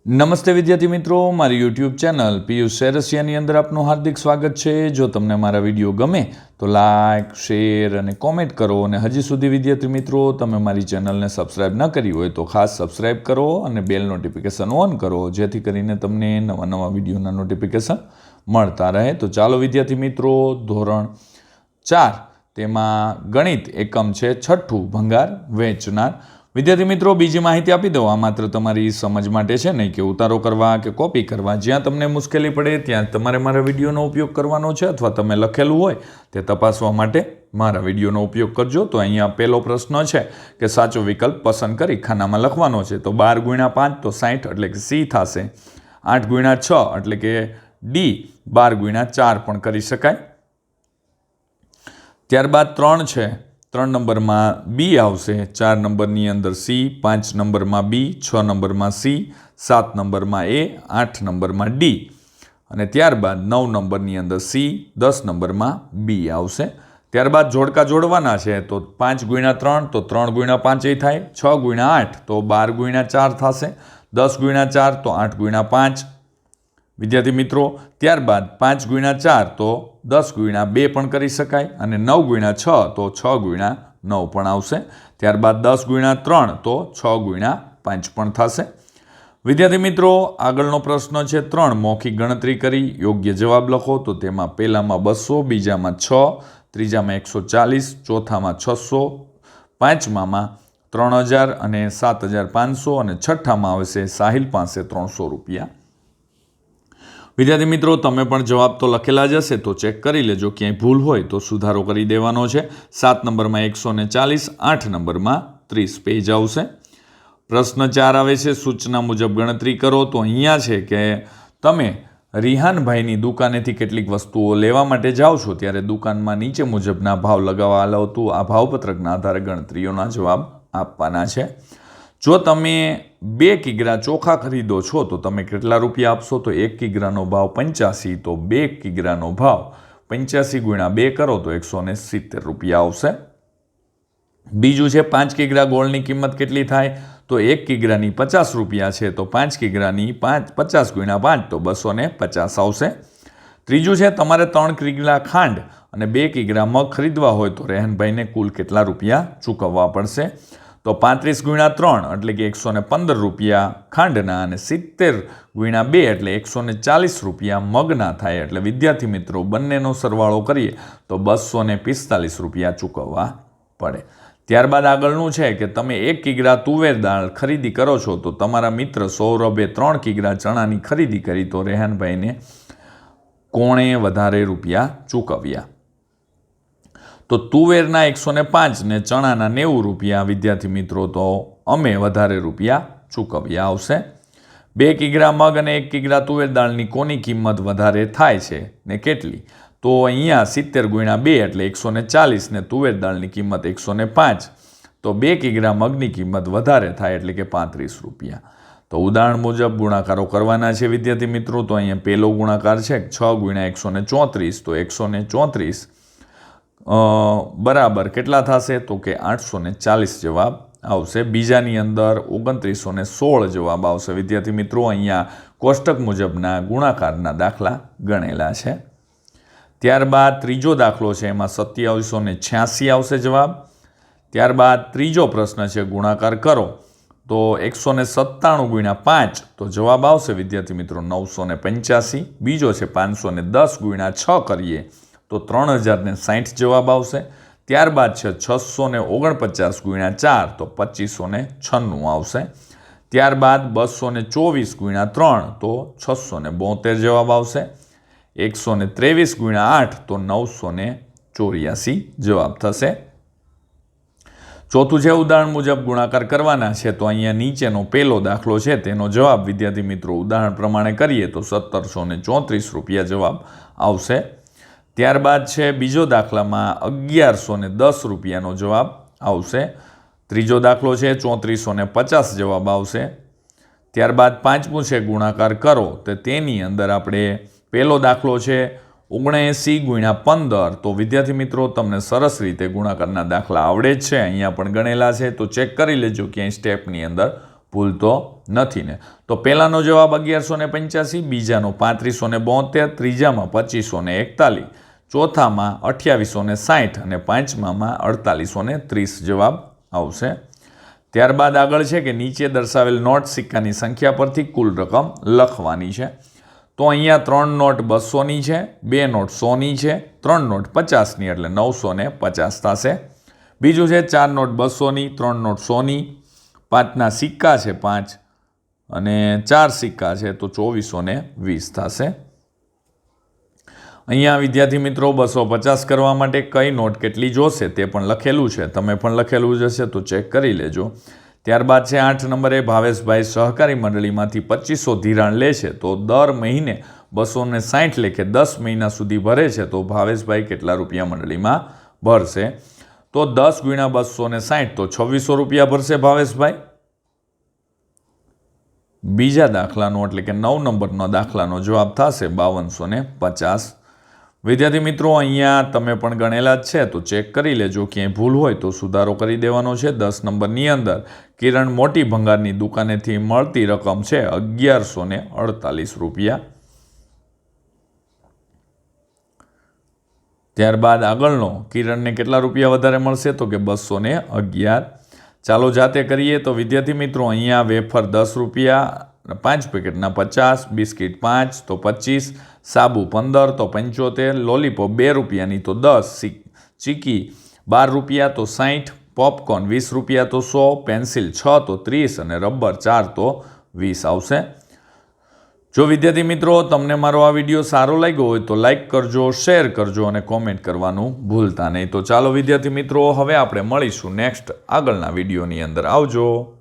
નમસ્તે વિદ્યાર્થી મિત્રો, મારી યુટ્યુબ ચેનલ પિયુષ સેરસિયાની અંદર આપનું હાર્દિક સ્વાગત છે। જો તમને મારા વિડીયો ગમે તો લાઇક, શેર અને કોમેન્ટ કરો। અને હજી સુધી વિદ્યાર્થી મિત્રો તમે મારી ચેનલને સબસ્ક્રાઈબ ન કરી હોય તો ખાસ સબસ્ક્રાઈબ કરો અને બેલ નોટિફિકેશન ઓન કરો, જેથી કરીને તમને નવા નવા વિડીયોના નોટિફિકેશન મળતા રહે। તો ચાલો વિદ્યાર્થી મિત્રો, ધોરણ 4 તેમાં ગણિત એકમ છે છઠ્ઠું, ભંગાર વેચનાર। વિદ્યાર્થી મિત્રો, બીજી માહિતી આપી દઉં, આ માત્ર તમારી સમજ માટે છે, નહીં કે ઉતારો કરવા કે કોપી કરવા। જ્યાં તમને મુશ્કેલી પડે ત્યાં તમારે મારા વિડીયોનો ઉપયોગ કરવાનો છે, અથવા તમે લખેલું હોય તે તપાસવા માટે મારા વિડીયોનો ઉપયોગ કરજો। તો અહીંયા પહેલો પ્રશ્ન છે કે સાચો વિકલ્પ પસંદ કરી ખાનામાં લખવાનો છે। તો 12 × 5 તો 60 એટલે કે સી થશે। 8 × 6 એટલે કે ડી। 12 × 4 પણ કરી શકાય। ત્યારબાદ 3 છે, 3 નંબરમાં બી આવશે, 4 નંબરની અંદર સી, 5 નંબરમાં બી, 6 નંબરમાં સી, 7 નંબરમાં એ, 8 નંબરમાં ડી અને ત્યારબાદ 9 નંબરની અંદર સી, 10 નંબરમાં બી આવશે। ત્યારબાદ જોડકા જોડવાના છે, તો 5 × 3 તો 3 × 5 એ થાય, 6 × 8 તો 12 × 4 થશે, 10 × 4 તો 8 × 5 વિદ્યાર્થી મિત્રો। ત્યારબાદ 5 × 4 તો 10 × 2 પણ કરી શકાય અને 9 × 6 તો 6 × 9 પણ આવશે। ત્યારબાદ 10 × 3 તો 6 × 5 પણ થશે। વિદ્યાર્થી મિત્રો, આગળનો પ્રશ્ન છે 3, મૌખિક ગણતરી કરી યોગ્ય જવાબ લખો। તો તેમાં પહેલામાં 200, બીજામાં 6, ત્રીજામાં 140, ચોથામાં 600, પાંચમામાં 3000 અને 7500 અને છઠ્ઠામાં આવશે સાહિલ પાસે 300 રૂપિયા। વિદ્યાર્થી મિત્રો, તમે પણ જવાબ તો લખેલા જ હશે, તો ચેક કરી લેજો, ક્યાંય ભૂલ હોય તો સુધારો કરી દેવાનો છે। 7 નંબરમાં 140, 8 નંબરમાં 30 પેજ આવશે। પ્રશ્ન 4 આવે છે, સૂચના મુજબ ગણતરી કરો। તો અહીંયા છે કે તમે રિહાનભાઈની દુકાનેથી કેટલીક વસ્તુઓ લેવા માટે જાઓ છો, ત્યારે દુકાનમાં નીચે મુજબના ભાવ લગાવવા હતું। આ ભાવપત્રકના આધારે ગણતરીઓના જવાબ આપવાના છે। જો તમે 2 કિગ્રા ચોખા ખરીદો છો તો તમે કેટલા રૂપિયા આપશો? તો 1 કિગ્રાનો ભાવ 85, તો 2 કિગ્રાનો ભાવ 85 × 2 કરો તો 170 રૂપિયા આવશે। બીજું છે 5 કિગ્રા ગોળની કિંમત કેટલી થાય? તો 1 કિગ્રાની 50 રૂપિયા છે, તો 5 કિગ્રાની 50 × 5 તો 250 આવશે। ત્રીજું છે તમારે 3 કિગ્રા ખાંડ અને 2 કિગ્રા મગ ખરીદવા હોય તો રેહનભાઈને કુલ કેટલા રૂપિયા ચૂકવવા પડશે? તો 35 × 3 એટલે કે 115 રૂપિયા ખાંડના અને 70 × 2 એટલે 140 રૂપિયા મગના થાય। એટલે વિદ્યાર્થી મિત્રો, બંનેનો સરવાળો કરીએ તો 245 રૂપિયા ચૂકવવા પડે। ત્યારબાદ આગળનું છે કે તમે 1 કિગ્રા તુવેર દાળ ખરીદી કરો છો, તો તમારા મિત્ર સૌરભે 3 કિગ્રા ચણાની ખરીદી કરી, તો રેહાનભાઈને કોણે વધારે રૂપિયા ચૂકવ્યા? તો તુવેરના 105 ને ચણાના 90 રૂપિયા વિદ્યાર્થી મિત્રો, તો અમે વધારે રૂપિયા ચૂકવ્યા આવશે। 2 કિગ્રા મગ અને 1 કિગ્રા તુવેર દાળની કોની કિંમત વધારે થાય છે ને કેટલી? તો અહીંયા 70 × 2 એટલે 140 ને તુવેર દાળની કિંમત 105, તો 2 કિગ્રા મગની કિંમત વધારે થાય એટલે કે 35 રૂપિયા। તો ઉદાહરણ મુજબ ગુણાકારો કરવાના છે વિદ્યાર્થી મિત્રો। તો અહીંયા પહેલો ગુણાકાર છે 6 × 134, તો 134 બરાબર કેટલા થશે? તો કે 840 જવાબ આવશે। બીજાની અંદર 2916 જવાબ આવશે વિદ્યાર્થી મિત્રો। અહીંયા કોષ્ટક મુજબના ગુણાકારના દાખલા ગણેલા છે। ત્યારબાદ ત્રીજો દાખલો છે, એમાં 2786 આવશે જવાબ। ત્યારબાદ ત્રીજો પ્રશ્ન છે, ગુણાકાર કરો। તો 197 × 5 તો જવાબ આવશે વિદ્યાર્થી મિત્રો 985। બીજો છે 510 × 6 કરીએ તો 3060 જવાબ આવશે। ત્યારબાદ છે 649 × 4 તો 2596 આવશે। ત્યારબાદ 224 × 3 તો 672 જવાબ આવશે। 123 × 8 તો 984 જવાબ થશે। ચોથું છે ઉદાહરણ મુજબ ગુણાકાર કરવાના છે। તો અહીંયા નીચેનો પહેલો દાખલો છે, તેનો જવાબ વિદ્યાર્થી મિત્રો ઉદાહરણ પ્રમાણે કરીએ તો 1734 રૂપિયા જવાબ આવશે। ત્યારબાદ છે બીજો દાખલામાં 1110 રૂપિયાનો જવાબ આવશે। ત્રીજો દાખલો છે 3450 જવાબ આવશે। ત્યારબાદ પાંચમું છે ગુણાકાર કરો। તો તેની અંદર આપણે પહેલો દાખલો છે 79 × 15, તો વિદ્યાર્થી મિત્રો તમને સરસ રીતે ગુણાકારના દાખલા આવડે જ છે, અહીંયા પણ ગણેલા છે, તો ચેક કરી લેજો ક્યાંય સ્ટેપની અંદર ભૂલતો નથી ને. તો પહેલાનો જવાબ 1185, બીજાનો 3572, ત્રીજામાં 2541, ચોથામાં 2860 અને પાંચમામાં 4830 જવાબ આવશે. ત્યારબાદ આગળ છે કે નીચે દર્શાવેલ નોટ સિક્કાની સંખ્યા પરથી કુલ રકમ લખવાની છે. તો અહીંયા 3 નોટ 200ની છે, 2 નોટ 100ની છે, 3 નોટ 50ની એટલે 950 થશે. બીજું છે 4 નોટ 200ની, 3 નોટ 100ની, 5ના સિક્કા છે 5 અને 4 સિક્કા છે તો 2420 થશે. અહીંયા વિદ્યાર્થી મિત્રો 250 કરવા માટે કઈ નોટ કેટલી જોશે તે પણ લખેલું છે, તમે પણ લખેલું જ હશે તો ચેક કરી લેજો. ત્યારબાદ છે 8 નંબરે ભાવેશભાઈ સહકારી મંડળીમાંથી 2500 ધિરાણ લે છે તો દર મહિને 260 લેખે 10 મહિના સુધી ભરે છે તો ભાવેશભાઈ કેટલા રૂપિયા મંડળીમાં ભરશે? તો 10 ગુણ્યા 260 તો 2600 રૂપિયા ભરશે ભાવેશભાઈ. બીજા દાખલાનો એટલે કે 9 નંબરનો દાખલાનો જવાબ થશે 5250. વિદ્યાર્થી મિત્રો અહીંયા તમે પણ ગણેલા જ છે તો ચેક કરી લેજો, ક્યાંય ભૂલ હોય તો સુધારો કરી દેવાનો છે. 10 નંબરની અંદર કિરણ મોટી ભંગારની દુકાનેથી મળતી રકમ છે 1148 રૂપિયા. ત્યારબાદ આગળનો કિરણને કેટલા રૂપિયા વધારે મળશે તો કે 211. ચાલો જાતે કરીએ. તો વિદ્યાર્થી મિત્રો અહીંયા વેફર 10 રૂપિયા, 5 પેકેટના 50, બિસ્કિટ 5 તો 25, સાબુ 15 તો 75, લોલીપોપ 2 રૂપિયાની તો 10, ચીકી 12 રૂપિયા તો 60, પોપકોર્ન 20 રૂપિયા તો 100, પેન્સિલ 6 તો 30 અને રબર 4 તો 20 આવશે. જો વિદ્યાર્થી મિત્રો તમને મારો આ વિડીયો સારો લાગ્યો હોય તો લાઈક કરજો, શેર કરજો અને કોમેન્ટ કરવાનું ભૂલતા નહીં. તો ચાલો વિદ્યાર્થી મિત્રો હવે આપણે મળીશું નેક્સ્ટ આગળના વિડીયોની અંદર. આવજો.